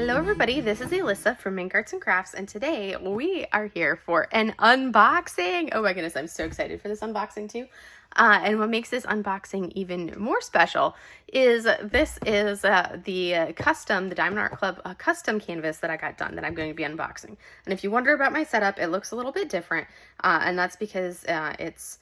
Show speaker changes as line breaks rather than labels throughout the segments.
Hello everybody, this is Alyssa from Menck Arts and Crafts, and today we are here for an unboxing. Oh my goodness, I'm so excited for this unboxing too. And what makes this unboxing even more special is this is the Diamond Art Club custom canvas that I got done that I'm going to be unboxing. And if you wonder about my setup, it looks a little bit different, and that's because it's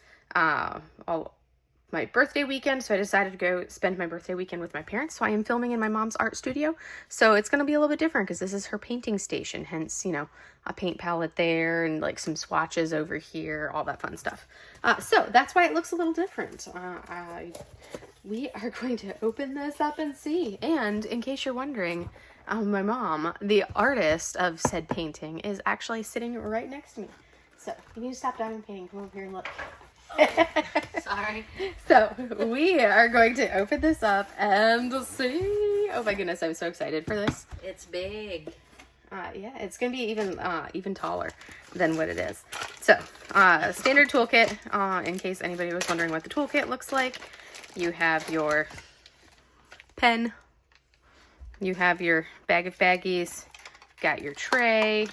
my birthday weekend, so I decided to go spend my birthday weekend with my parents. So I am filming in my mom's art studio. So it's going to be a little bit different because this is her painting station. Hence, you know, a paint palette there and like some swatches over here, all that fun stuff. So that's why it looks a little different. We are going to open this up and see. And in case you're wondering, my mom, the artist of said painting, is actually sitting right next to me. So you need to stop diamond painting. Come over here and look.
Sorry.
So we are going to open this up and see. Oh my goodness, I'm so excited for this.
It's big.
Yeah, it's gonna be even taller than what it is. So standard toolkit, in case anybody was wondering what the toolkit looks like. You have your pen, you have your bag of baggies, got your tray,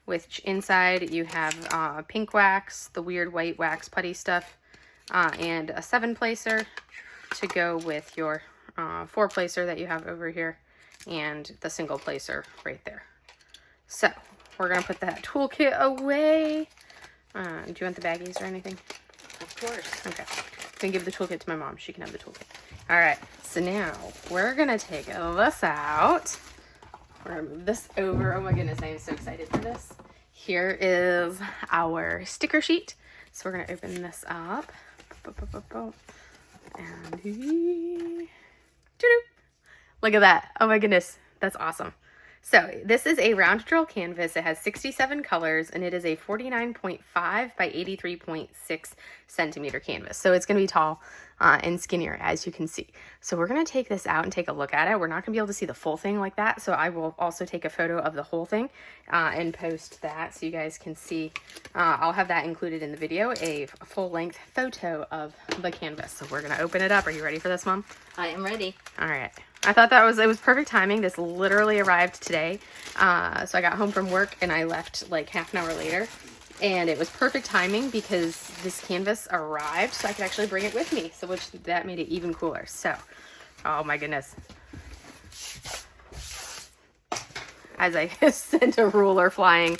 which inside you have pink wax, the weird white wax putty stuff, and a 7-placer to go with your 4-placer that you have over here, and the single placer right there. So we're gonna put that toolkit away. Do you want the baggies or anything?
Of course.
Okay. I'm gonna give the toolkit to my mom. She can have the toolkit. All right. So now we're gonna take this out. We're gonna move this over. Oh my goodness, I am so excited for this. Here is our sticker sheet. So we're gonna open this up. And look at that. Oh my goodness, that's awesome. So this is a round drill canvas. It has 67 colors and it is a 49.5 by 83.6 centimeter canvas. So it's going to be tall and skinnier, as you can see. So we're going to take this out and take a look at it. We're not going to be able to see the full thing like that. So I will also take a photo of the whole thing and post that so you guys can see. I'll have that included in the video, a full-length photo of the canvas. So we're going to open it up. Are you ready for this, Mom?
I am ready.
All right. I thought it was perfect timing. This literally arrived today. So I got home from work and I left like half an hour later. And it was perfect timing because this canvas arrived so I could actually bring it with me. So that made it even cooler. So, oh my goodness. As I sent a ruler flying.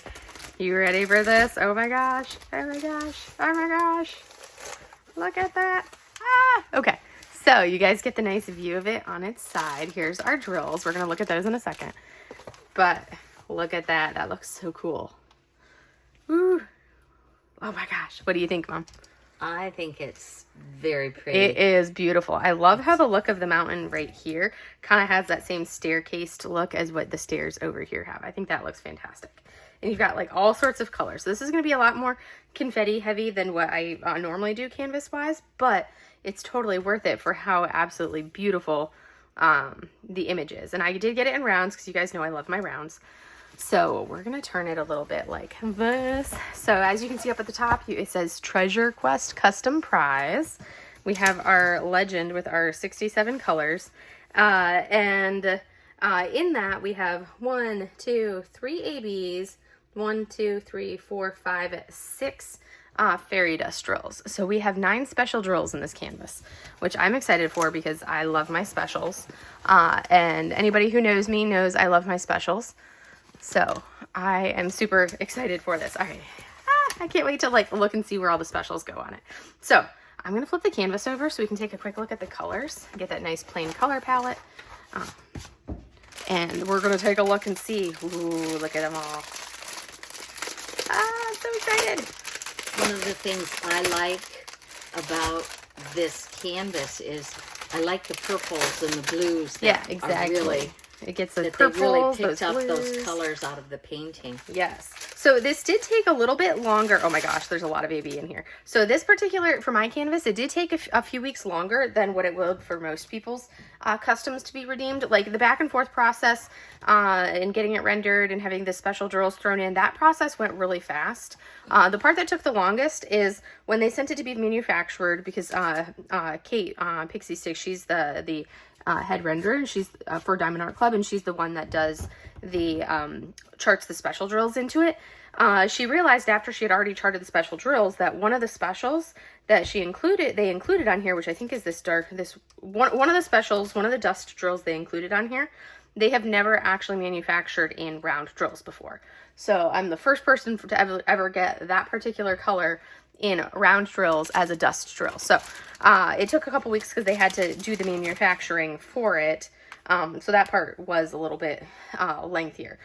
You ready for this? Oh my gosh. Oh my gosh. Oh my gosh. Look at that. Ah! Okay. So you guys get the nice view of it on its side. Here's our drills. We're going to look at those in a second. But look at that. That looks so cool. Ooh. Oh my gosh. What do you think, Mom?
I think it's very pretty.
It is beautiful. I love how the look of the mountain right here kind of has that same staircased look as what the stairs over here have. I think that looks fantastic. And you've got like all sorts of colors. So this is going to be a lot more confetti heavy than what I normally do canvas wise, but it's totally worth it for how absolutely beautiful the image is. And I did get it in rounds because you guys know I love my rounds. So we're going to turn it a little bit like this. So as you can see up at the top, it says Treasure Quest Custom Prize. We have our legend with our 67 colors. And in that we have 1, 2, 3 ABs, 1, 2, 3, 4, 5, 6 fairy dust drills. So we have 9 special drills in this canvas, which I'm excited for because I love my specials. And anybody who knows me knows I love my specials. So I am super excited for this. All right. I can't wait to like look and see where all the specials go on it. So I'm going to flip the canvas over so we can take a quick look at the colors, get that nice plain color palette. And we're going to take a look and see. Ooh, look at them all. I'm so excited.
One of the things I like about this canvas is I like the purples and the blues. That
exactly.
Are really,
it gets the
that
purples,
they really picked up
blues.
those colors out of the painting.
Yes. So this did take a little bit longer. Oh my gosh, there's a lot of AB in here. So this particular, for my canvas, it did take a few weeks longer than what it would for most people's customs to be redeemed. Like the back and forth process and getting it rendered and having the special drills thrown in, that process went really fast. The part that took the longest is when they sent it to be manufactured because Kate, Pixie Stick, she's the head renderer, and she's for Diamond Art Club, and she's the one that does the charts the special drills into it. She realized after she had already charted the special drills that one of the specials that they included on here, which I think is this one of the specials, one of the dust drills they included on here, they have never actually manufactured in round drills before. So I'm the first person to ever get that particular color in round drills as a dust drill. So it took a couple weeks because they had to do the manufacturing for it. So that part was a little bit lengthier,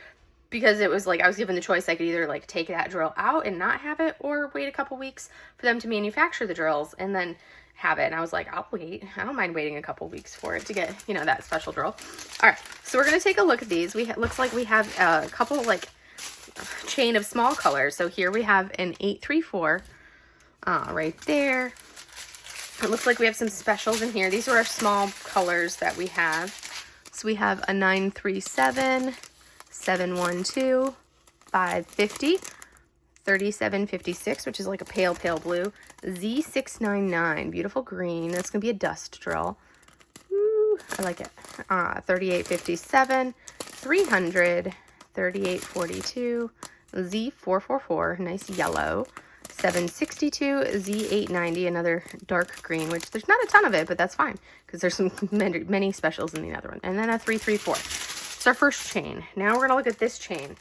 because it was like I was given the choice. I could either like take that drill out and not have it, or wait a couple weeks for them to manufacture the drills and then have it. And I was like, I'll wait. I don't mind waiting a couple weeks for it to get, you know, that special drill. All right, so we're gonna take a look at these. Looks like we have a couple like chain of small colors. So here we have an 834 right there. It looks like we have some specials in here. These are our small colors that we have. So we have a 937, 712, 550, 3756, which is like a pale blue, Z699, beautiful green. That's gonna be a dust drill. Ooh, I like it. 3857, 300, 3842, Z444, nice yellow. 762, Z890, another dark green, which there's not a ton of it, but that's fine because there's some many specials in the other one. And then a 334. It's our first chain. Now we're gonna look at this chain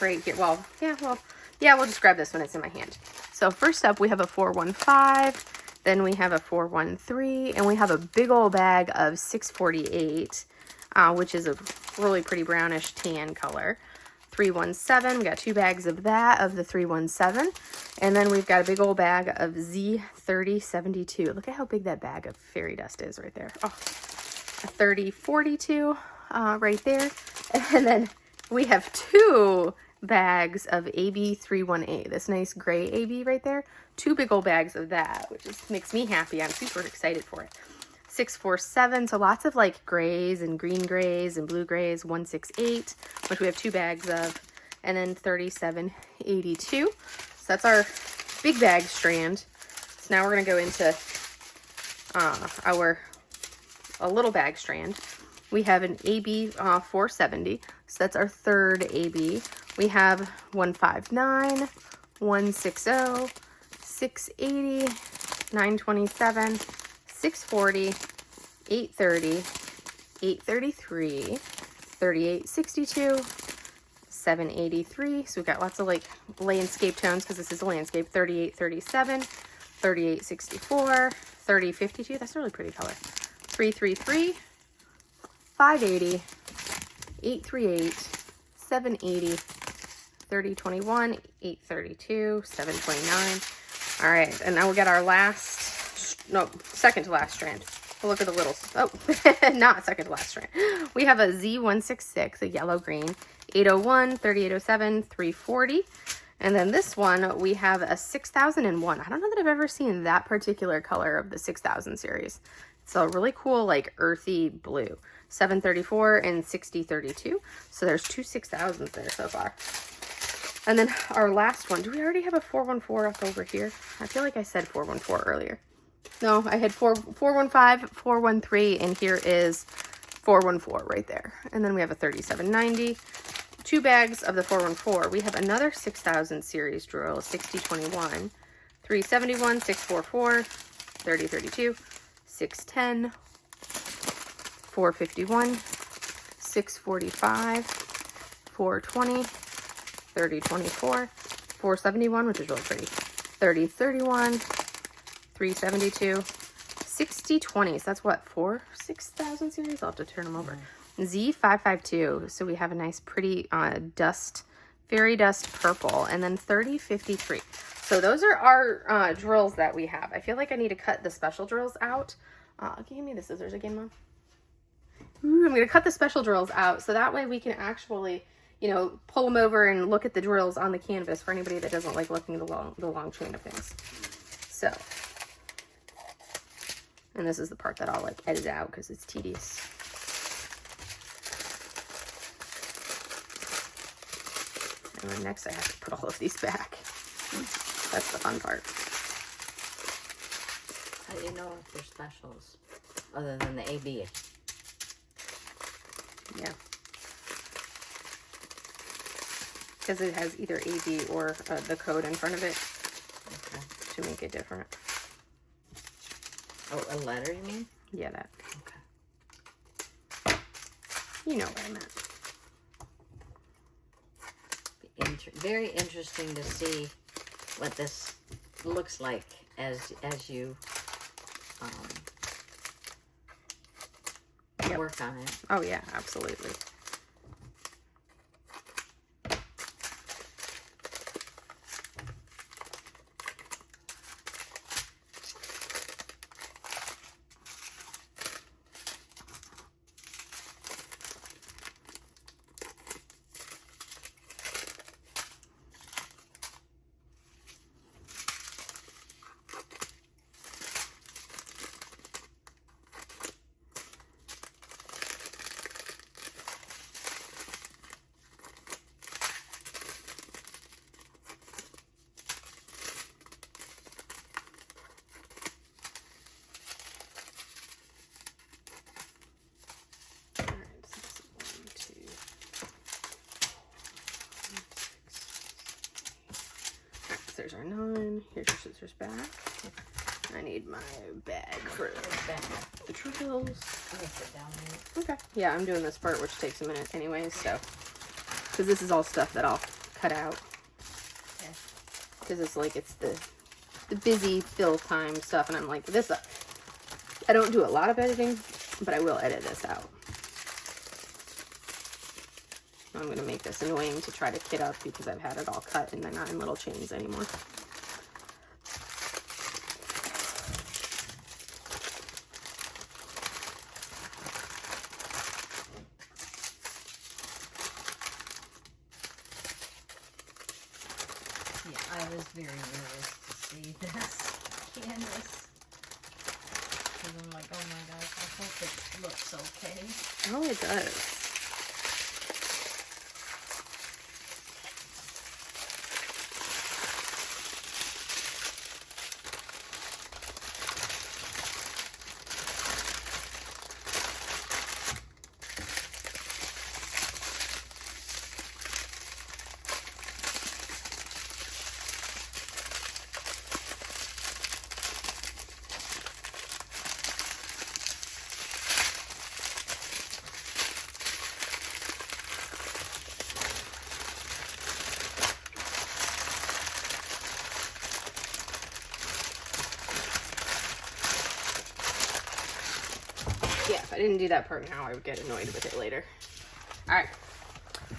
right here. We'll just grab this when it's in my hand. So first up, we have a 415, then we have a 413, and we have a big old bag of 648, which is a really pretty brownish tan color. 317, we got 2 bags of that, of the 317, and then we've got a big old bag of Z3072. Look at how big that bag of fairy dust is right there. Oh, a 3042 right there, and then we have 2 bags of AB318, this nice gray AB right there. 2 big old bags of that, which just makes me happy. I'm super excited for it. 647, so lots of like grays and green grays and blue grays. 168, which we have 2 bags of, and then 3782. So that's our big bag strand. So now we're gonna go into a little bag strand. We have an AB 470, so that's our third AB. We have 159, 160, 680, 927, 640, 830, 833, 3862, 783. So we've got lots of like landscape tones because this is a landscape. 3837, 3864, 3052. That's a really pretty color. 333, 580, 838, 780, 3021, 832, 729. All right, and now we got our second to last strand. We'll look at the little, not second to last strand. We have a Z166, a yellow green, 801, 3807, 340. And then this one, we have a 6001. I don't know that I've ever seen that particular color of the 6000 series. It's a really cool, like earthy blue. 734 and 6032. So there's 2 6000s there so far. And then our last one, do we already have a 414 up over here? I feel like I said 414 earlier. No, I had 415, 413, and here is 414 right there. And then we have a 3790, 2 bags of the 414. We have another 6000 series drill, 6021, 371, 644, 3032, 610, 451, 645, 420, 3024, 471, which is really pretty, 3031, 372, 6020. So that's what, 6,000 series? I'll have to turn them over. Z552. So we have a nice pretty fairy dust purple, and then 3053. So those are our drills that we have. I feel like I need to cut the special drills out. Can you give me the scissors again, Mom? Ooh, I'm going to cut the special drills out so that way we can actually, you know, pull them over and look at the drills on the canvas for anybody that doesn't like looking at the long chain of things. So, and this is the part that I'll like edit out because it's tedious. And then next I have to put all of these back. That's the fun part.
How do you know if they're specials? other than the AB.
Yeah. Because it has either AB or the code in front of it to make it different.
Oh, a letter, you mean?
Yeah, that.
Okay.
You know what I meant.
Very interesting to see what this looks like as you work on it.
Oh yeah, absolutely. There's our 9. Here's your scissors back. I need my bag for the trills. Okay. Yeah, I'm doing this part, which takes a minute anyways, so. Because this is all stuff that I'll cut out. Because it's like, it's the busy fill time stuff, and I'm like, this, I don't do a lot of editing, but I will edit this out. I'm going to make this annoying to try to kit up because I've had it all cut and they're not in little chains anymore.
Yeah, I was very nervous to see this canvas. Because I'm like, oh my gosh, I hope it looks okay.
Oh, it does. Yeah, if I didn't do that part now, I would get annoyed with it later. All right.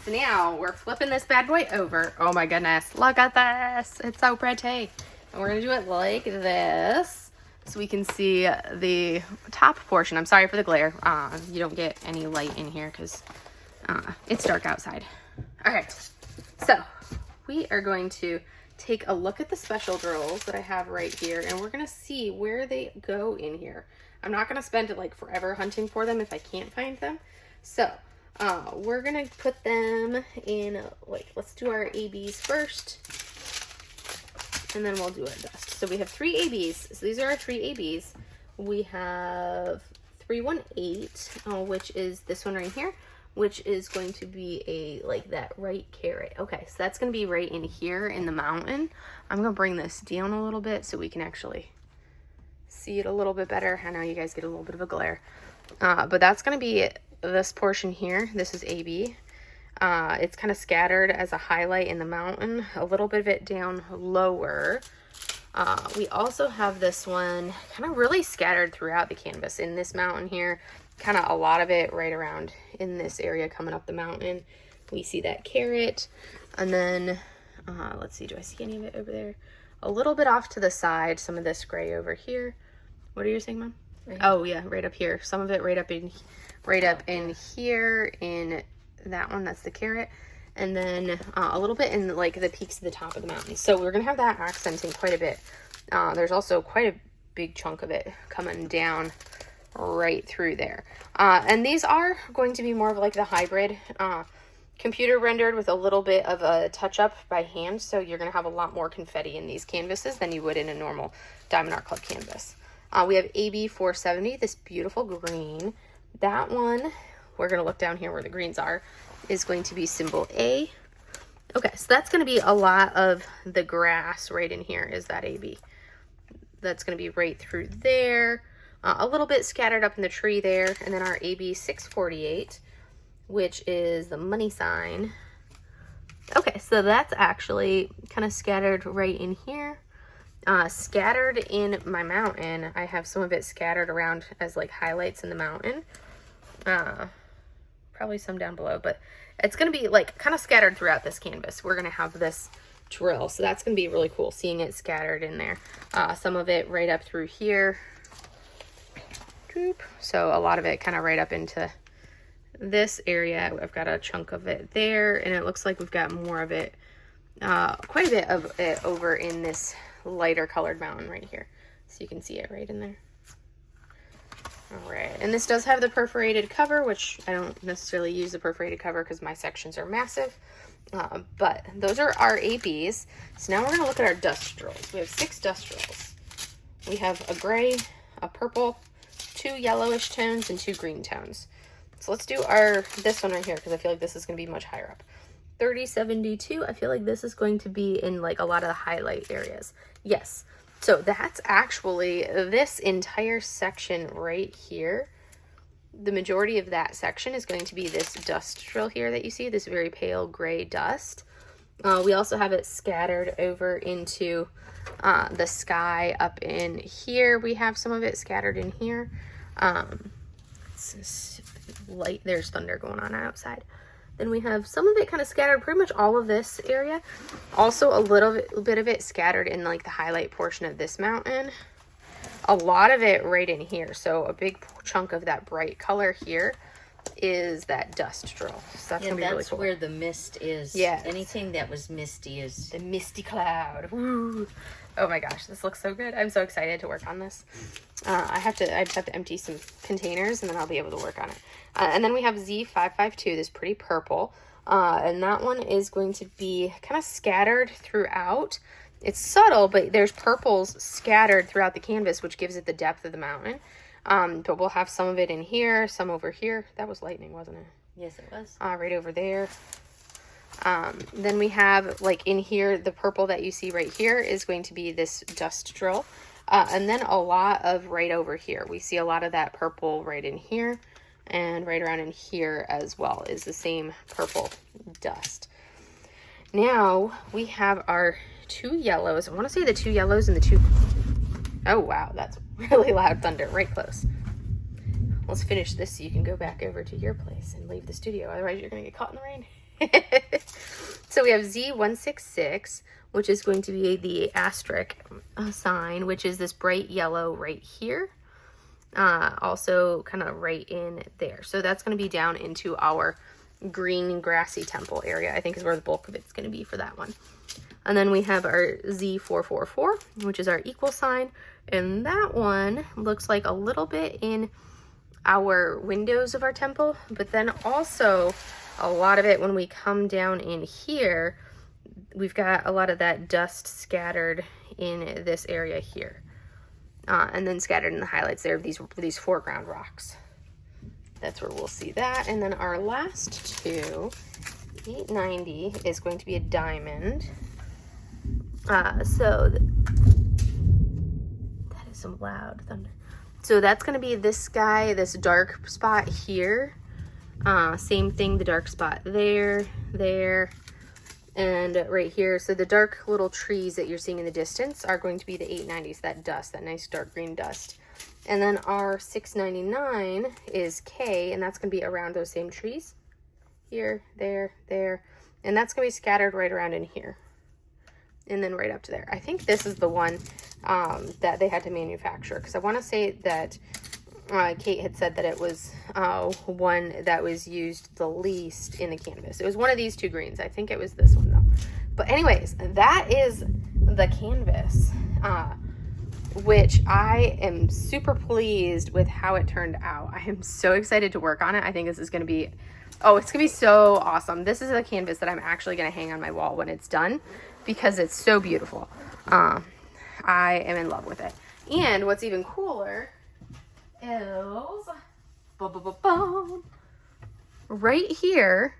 So now we're flipping this bad boy over. Oh my goodness. Look at this. It's so pretty. And we're going to do it like this so we can see the top portion. I'm sorry for the glare. You don't get any light in here because it's dark outside. All right. So we are going to take a look at the special drills that I have right here, and we're going to see where they go in here. I'm not going to spend like forever hunting for them if I can't find them. So we're going to put them in, like, let's do our ABs first, and then we'll do our dust. So we have 3 ABs. So these are our 3 ABs. We have 318, which is this one right here, which is going to be a, like, that right carrot. Okay, so that's going to be right in here in the mountain. I'm going to bring this down a little bit so we can actually see it a little bit better. I know you guys get a little bit of a glare. But that's going to be this portion here. This is AB. It's kind of scattered as a highlight in the mountain. A little bit of it down lower. We also have this one kind of really scattered throughout the canvas in this mountain here. Kind of a lot of it right around in this area coming up the mountain. We see that carrot. And then, let's see, do I see any of it over there? A little bit off to the side, some of this gray over here. What are you saying, Mom? Right, oh yeah, right up here. Some of it right up in here in that one. That's the carrot. And then a little bit in like the peaks of the top of the mountain. So we're gonna have that accenting quite a bit. There's also quite a big chunk of it coming down right through there. And these are going to be more of like the hybrid computer rendered with a little bit of a touch up by hand. So you're gonna have a lot more confetti in these canvases than you would in a normal Diamond Art Club canvas. We have AB 470, this beautiful green. That one, we're going to look down here where the greens are, is going to be symbol A. Okay, so that's going to be a lot of the grass right in here is that AB. That's going to be right through there. A little bit scattered up in the tree there. And then our AB 648, which is the money sign. Okay, so that's actually kind of scattered right in here. Scattered in my mountain, I have some of it scattered around as like highlights in the mountain. Probably some down below, but it's going to be like kind of scattered throughout this canvas. We're going to have this drill, so that's going to be really cool seeing it scattered in there. Some of it right up through here. So a lot of it kind of right up into this area. I've got a chunk of it there, and it looks like we've got more of it, quite a bit of it over in this lighter colored mountain right here. So you can see it right in there. All right, and this does have the perforated cover, which I don't necessarily use the perforated cover because my sections are massive, but those are our ABs. So now we're going to look at our dust drills. We have 6 dust drills. We have a gray, a purple, 2 yellowish tones, and 2 green tones. So let's do this one right here because I feel like this is going to be much higher up. 3072, I feel like this is going to be in like a lot of the highlight areas. Yes. So that's actually this entire section right here. The majority of that section is going to be this dust drill here that you see, this very pale gray dust. We also have it scattered over into the sky up in here. We have some of it scattered in here. It's light, there's thunder going on outside. Then we have some of it kind of scattered, pretty much all of this area. Also a little bit of it scattered in like the highlight portion of this mountain. A lot of it right in here. So a big chunk of that bright color here is that dust drill. So that's gonna be really cool.
That's where the mist is.
Yeah.
Anything that was misty is
the misty cloud. Woo. Oh my gosh, this looks so good. I'm so excited to work on this. I just have to empty some containers and then I'll be able to work on it. And then we have Z552, this pretty purple. And that one is going to be kind of scattered throughout. It's subtle, but there's purples scattered throughout the canvas, which gives it the depth of the mountain. But we'll have some of it in here, some over here. That was lightning, wasn't it?
Yes, it was.
Right over there. Then we have like in here, the purple that you see right here is going to be this dust drill. And then a lot of right over here. We see a lot of that purple right in here and right around in here as well is the same purple dust. Now we have our 2 yellows. I want to say the 2 yellows and the 2. Oh, wow. That's really loud thunder right close. Let's finish this so you can go back over to your place and leave the studio. Otherwise, you're going to get caught in the rain. So we have Z166, which is going to be the asterisk sign, which is this bright yellow right here. Also kind of right in there. So that's going to be down into our green grassy temple area, I think is where the bulk of it's going to be for that one. And then we have our Z444, which is our equal sign. And that one looks like a little bit in our windows of our temple, but then also a lot of it when we come down in here, we've got a lot of that dust scattered in this area here. And then scattered in the highlights there of these foreground rocks. That's where we'll see that. And then our last 2, 890 is going to be a diamond. So that is some loud thunder. So that's going to be this guy, this dark spot here. Same thing, the dark spot there, and right here. So the dark little trees that you're seeing in the distance are going to be the 890s, that dust, that nice dark green dust. And then our 699 is K, and that's going to be around those same trees. Here, there. And that's going to be scattered right around in here. And then right up to there. I think this is the one that they had to manufacture, because I want to say that Kate had said that it was one that was used the least in the canvas. It was one of these 2 greens. I think it was this one though. But anyways, that is the canvas, which I am super pleased with how it turned out. I am so excited to work on it. I think this is going to be, it's going to be so awesome. This is a canvas that I'm actually going to hang on my wall when it's done because it's so beautiful. I am in love with it. And what's even cooler is right here.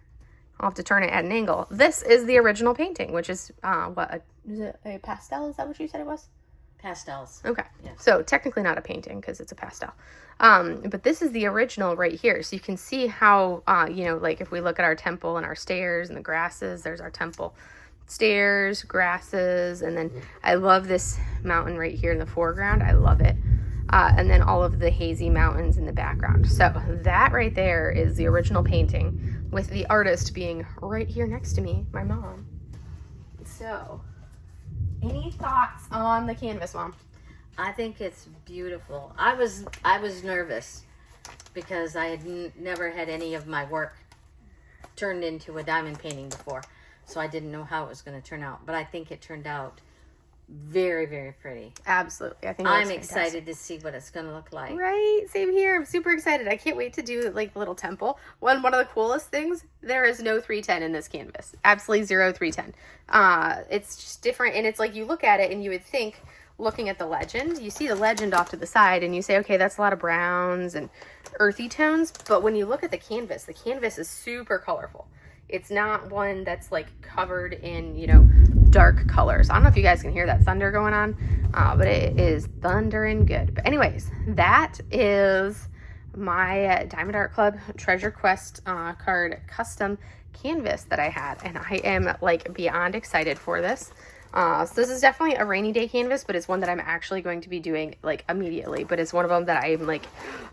I'll have to turn it at an angle. This is the original painting, which is is it a pastel? Is that what you said it was?
Pastels.
Okay.
Yeah.
So technically not a painting because it's a pastel. But this is the original right here. So you can see how, you know, like if we look at our temple and our stairs and the grasses, there's our temple. Stairs, grasses, and then I love this mountain right here in the foreground. I love it. And then all of the hazy mountains in the background. So that right there is the original painting with the artist being right here next to me, my mom. So, any thoughts on the canvas, Mom?
I think it's beautiful. I was nervous because I had never had any of my work turned into a diamond painting before. So I didn't know how it was going to turn out. But I think it turned out very, very pretty.
Absolutely. I think
I'm excited to see what it's going to look like.
Right. Same here. I'm super excited. I can't wait to do like the little temple. One of the coolest things, there is no 310 in this canvas. Absolutely zero 310. It's just different. And it's like you look at it and you would think, looking at the legend, you see the legend off to the side and you say, okay, that's a lot of browns and earthy tones. But when you look at the canvas is super colorful. It's not one that's like covered in, you know, dark colors. I don't know if you guys can hear that thunder going on, but it is thundering good. But anyways, that is my Diamond Art Club Treasure Quest card custom canvas that I had. And I am like beyond excited for this. So this is definitely a rainy day canvas, but it's one that I'm actually going to be doing like immediately. But it's one of them that I'm like,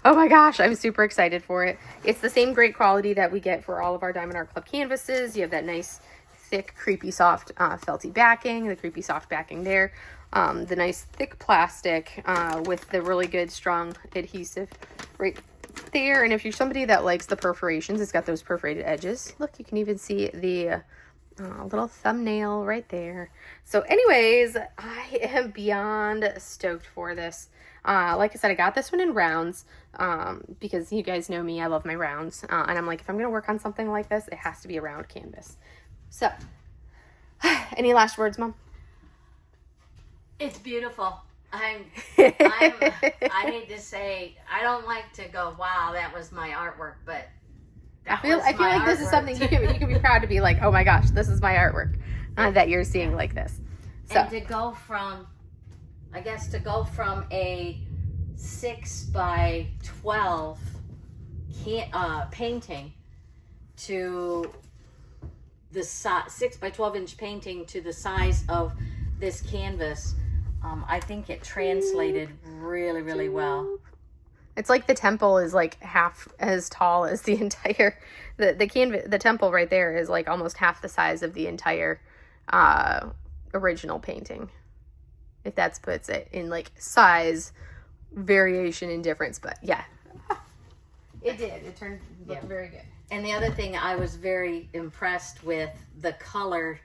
oh my gosh, I'm super excited for it. It's the same great quality that we get for all of our Diamond Art Club canvases. You have that nice, thick, creepy, soft, felty backing, the creepy, soft backing there. The nice, thick plastic with the really good, strong adhesive right there. And if you're somebody that likes the perforations, it's got those perforated edges. Look, you can even see the little thumbnail right there. So anyways, I am beyond stoked for this. Like I said, I got this one in rounds because you guys know me, I love my rounds. And I'm like, if I'm going to work on something like this, it has to be a round canvas. So, any last words, Mom?
It's beautiful. I hate to say, I don't like to go, wow, that was my artwork, but
I feel like this is something you can be proud to be like, oh my gosh, this is my artwork that you're seeing like this. So.
And to go from a 6 by 12 painting to the 6 by 12 inch painting to the size of this canvas, I think it translated really, really well.
It's like the temple is like half as tall as the entire, the canvas, the temple right there is like almost half the size of the entire original painting. If that puts it in like size, variation, and difference. But yeah, it did. It looked very good.
And the other thing, I was very impressed with the color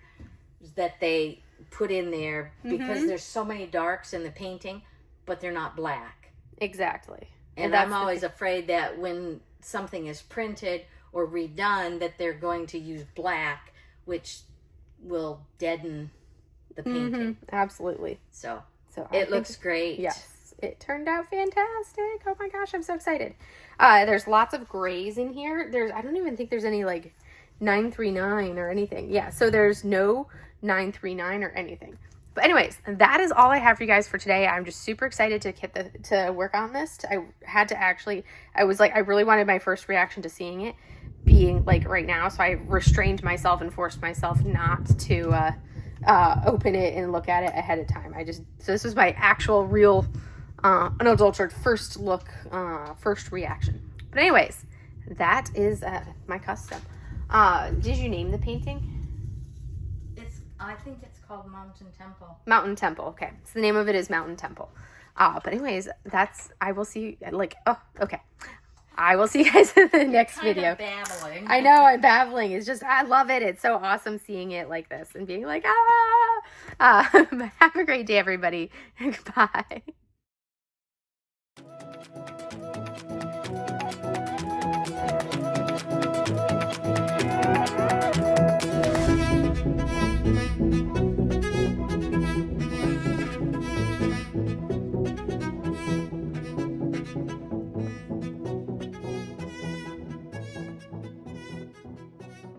that they put in there because there's so many darks in the painting, but they're not black.
Exactly.
And I'm always afraid that when something is printed or redone that they're going to use black, which will deaden the painting.
Absolutely.
So it looks great.
Yes. It turned out fantastic. Oh my gosh, I'm so excited. There's lots of grays in here. I don't even think there's any like 939 or anything. Yeah, so there's no 939 or anything. But anyways, that is all I have for you guys for today. I'm just super excited to get to work on this. I was like, I really wanted my first reaction to seeing it being like right now. So I restrained myself and forced myself not to open it and look at it ahead of time. So this was my actual real unadulterated first look, first reaction. But anyways, that is my custom. Did you name the painting?
I think it's called Mountain Temple.
Mountain Temple. Okay. So the name of it is Mountain Temple. But anyways, I will see you okay. I will see you guys in the next video.
Babbling.
I know I'm babbling. It's just, I love it. It's so awesome seeing it like this and being like, have a great day, everybody. Goodbye.